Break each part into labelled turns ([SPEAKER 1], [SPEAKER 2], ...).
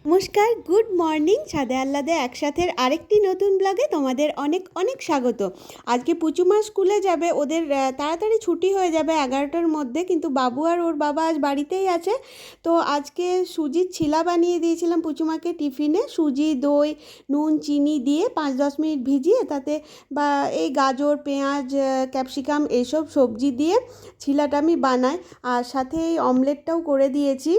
[SPEAKER 1] নমস্কার, good morning. ছাদে আহ্লাদে একসাথের আরেকটি নতুন ব্লগে তোমাদের অনেক অনেক স্বাগত। আজকে পুচুমা স্কুলে যাবে, ওদের তাড়াতাড়ি ছুটি হয়ে যাবে 11টার মধ্যে, কিন্তু বাবু আর ওর বাবা আজ বাড়িতেই আছে। তো আজকে সুজির ছিলা বানিয়ে দিয়েছিলাম পুচুমাকে টিফিনে। সুজি, দই, নুন, চিনি দিয়ে 5-10 মিনিট ভিজিয়ে তাতে বা এই গাজর, পেঁয়াজ, ক্যাপসিকাম এসব সবজি দিয়ে ছিলাটা আমি বানাই। আর সাথে এই অমলেটটাও করে দিয়েছি।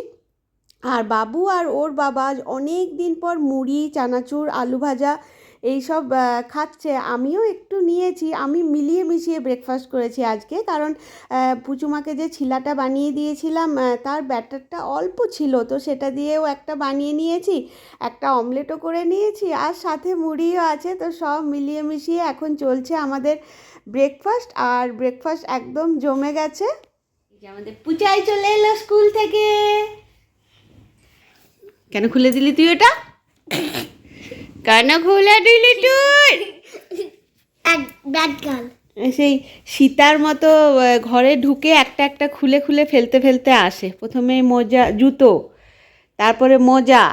[SPEAKER 1] আর বাবু আর ওর বাবা অনেক দিন পর মুড়ি, চানাচুর, আলু ভাজা এইসব খাচ্ছে। আমিও একটু নিয়েছি। আমি মিলিয়ে মিশিয়ে ব্রেকফাস্ট করেছি আজকে, কারণ পুচুমাকে যে ছিলাটা বানিয়ে দিয়েছিলাম তার ব্যাটারটা অল্প ছিল, তো সেটা দিয়েও একটা বানিয়ে নিয়েছি, একটা অমলেটও করে নিয়েছি, আর সাথে মুড়িও আছে। তো সব মিলিয়ে মিশিয়ে এখন চলছে আমাদের ব্রেকফাস্ট, আর ব্রেকফাস্ট একদম জমে গেছে। আমাদের পুচাই চলে এলো স্কুল থেকে। কেন খুলে দিলি তুই ওটা? কেন খুলে দিলি তুই?
[SPEAKER 2] Bad girl.
[SPEAKER 1] সেই সীতার মতো ঘরে ঢুকে একটা একটা খুলে খুলে ফেলতে ফেলতে আসে। প্রথমে মোজা, জুতো, তারপরে মোজা,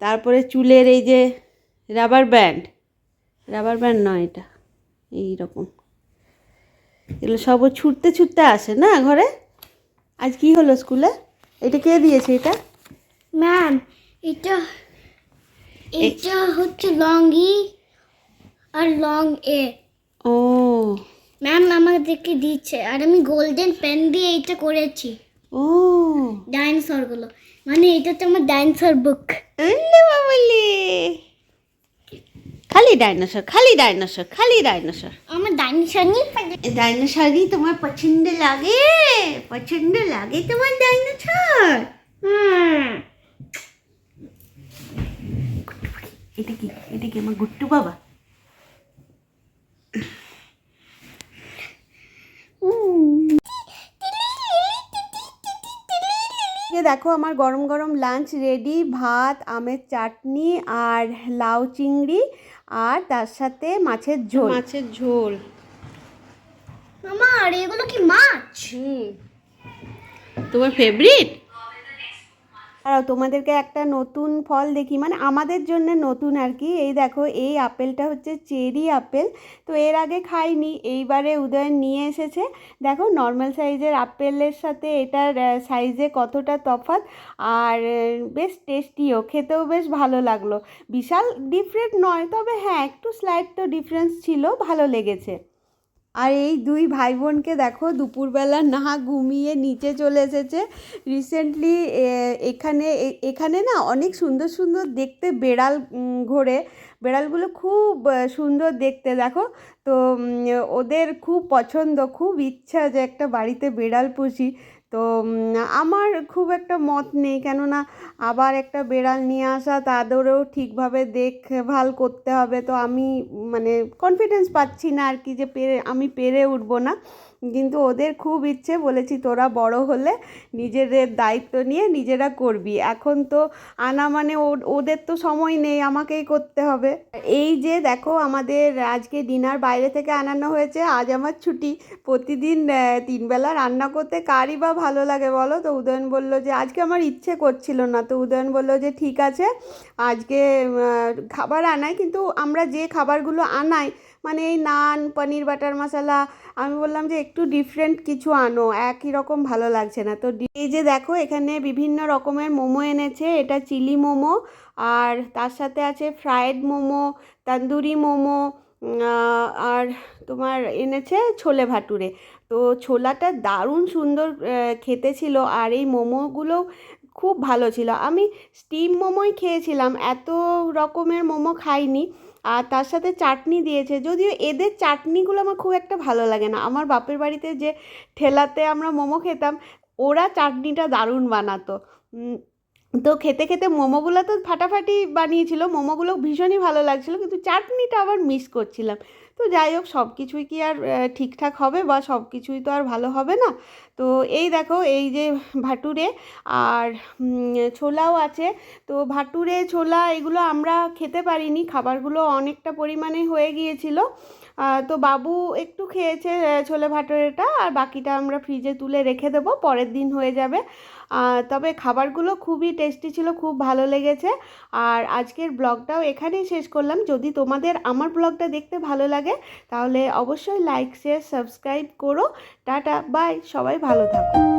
[SPEAKER 1] তারপরে চুলের এই যে রাবার ব্যান্ড নয় এটা, এই রকম এগুলো সব ছুটতে ছুটতে আসে না ঘরে। আজ কি হলো স্কুলে? এটা কে দিয়েছে এটা?
[SPEAKER 2] ম্যাম, এটা এটা হচ্ছে লং ই আর লং এ।
[SPEAKER 1] ও
[SPEAKER 2] ম্যাম আমাদেরকে দিচ্ছে, আর আমি গোল্ডেন পেন দিয়ে এটা করেছি।
[SPEAKER 1] ও
[SPEAKER 2] ডাইনোসর গুলো, মানে এটা তো আমার ডাইনোসর বুক।
[SPEAKER 1] বাবলি, খালি ডাইনোসর, খালি ডাইনোসর, খালি ডাইনোসর।
[SPEAKER 2] আমার ডাইনোসর নিয়ে
[SPEAKER 1] ডাইনোসরই তোমার পছন্দ লাগে? পছন্দ লাগে তোমার ডাইনোসর? এটা কি? এটা কি আমার গুট্টু বাবা? দেখো আমার গরম গরম লাঞ্চ রেডি। ভাত, আমের চাটনি, আর লাউ চিংড়ি, আর তার সাথে মাছের ঝোল। মাছের ঝোল।
[SPEAKER 2] মামা, আর এগুলো কি মাছ?
[SPEAKER 1] তোমার ফেভারিট? আর তোমাদেরকে একটা নতুন ফল দেখি, মানে আমাদের জন্য নতুন আর কি। এই দেখো, এই আপেলটা হচ্ছে চেরি আপেল। তো এর আগে খাইনি, এইবারে উদয়ন নিয়ে এসেছে। দেখো নর্মাল সাইজের আপেলের সাথে এটার সাইজে কতটা তফাৎ, আর বেশ টেস্টিও, খেতেও বেশ ভালো লাগলো। বিশাল ডিফারেন্ট নয়, তবে হ্যাঁ একটু স্লাইট তো ডিফারেন্স ছিল, ভালো লেগেছে। আর এই দুই ভাই বোনকে দেখো দুপুরবেলা না ঘুমিয়ে নিচে চলে এসেছে। রিসেন্টলি এখানে না অনেক সুন্দর সুন্দর দেখতে বেড়াল ঘোরে। বেড়ালগুলো খুব সুন্দর দেখতে, দেখো। তো ওদের খুব পছন্দ, খুব ইচ্ছা যে একটা বাড়িতে বেড়াল পুষি। তো আমার খুব একটা মত নেই, কেননা আবার একটা বেড়াল নিয়ে আসা, তাদেরও ঠিকভাবে দেখভাল করতে হবে। তো আমি মানে কনফিডেন্স পাচ্ছি না আর কি, যে আমি পেরে উঠবো না। কিন্তু ওদের খুব ইচ্ছে, বলেছি তোরা বড় হলে নিজেদের দায়িত্ব নিয়ে নিজেরা করবি। এখন তো আনা মানে ওদের তো সময় নেই, আমাকেই করতে হবে। এই যে দেখো আমাদের আজকে ডিনার বাইরে থেকে আনানো হয়েছে। আজ আমার ছুটি। প্রতিদিন 3 বেলা রান্না করতে কারই বা ভালো লাগে বলো? তো উদয়ন বলল যে আজকে আমার ইচ্ছে করছিল না। তো উদয়ন বলল যে ঠিক আছে, আজকে খাবার আনাই, কিন্তু আমরা যে খাবারগুলো আনাই মানে এই নান, পনির বাটার মশলা, আমি বললাম যে একটু ডিফারেন্ট কিছু আনো, একই রকম ভালো লাগছে না। তো এই যে দেখো এখানে বিভিন্ন রকমের মোমো এনেছে। এটা চিলি মোমো, আর তার সাথে আছে ফ্রায়েড মোমো, তন্দুরি মোমো, আর তোমার এনেছে ছোলে ভাটুরে। তো ছোলাটা দারুণ সুন্দর খেতে ছিল, আর এই মোমোগুলো খুব ভালো ছিল। আমি স্টিম মোমোই খেয়েছিলাম, এত রকমের মোমো খাইনি। আর তার সাথে চাটনি দিয়েছে, যদিও এদের চাটনিগুলো আমার খুব একটা ভালো লাগে না। আমার বাপের বাড়িতে যে ঠেলাতে আমরা মোমো খেতাম, ওরা চাটনিটা দারুণ বানাতো। তো খেতে খেতে মোমোগুলো তো ফাটাফাটি বানিয়েছিল, মোমোগুলো ভীষণই ভালো লাগছিলো, কিন্তু চাটনিটা আবার মিস করছিলাম। তো যাই হোক, সব কিছুই কি আর ঠিকঠাক হবে বা সব কিছুই তো আর ভালো হবে না। তো এই দেখো, এই যে ভাটুরে আর ছোলাও আছে। তো ভাটুরে ছোলা এগুলো আমরা খেতে পারিনি, খাবারগুলো অনেকটা পরিমাণে হয়ে গিয়েছিল। তো বাবু একটু খেয়েছে ছোলে ভাটুরেটা, আর বাকিটা আমরা ফ্রিজে তুলে রেখে দেবো, পরের দিন হয়ে যাবে। তবে খাবারগুলো খুবই টেস্টি ছিল, খুব ভালো লেগেছে। আর আজকের ব্লগটাও এখানেই শেষ করলাম। যদি তোমাদের আমার ব্লগটা দেখতে ভালো লাগে তাহলে অবশ্যই লাইক শেয়ার সাবস্ক্রাইব করো। টাটা বাই, সবাই ভালো থাকো।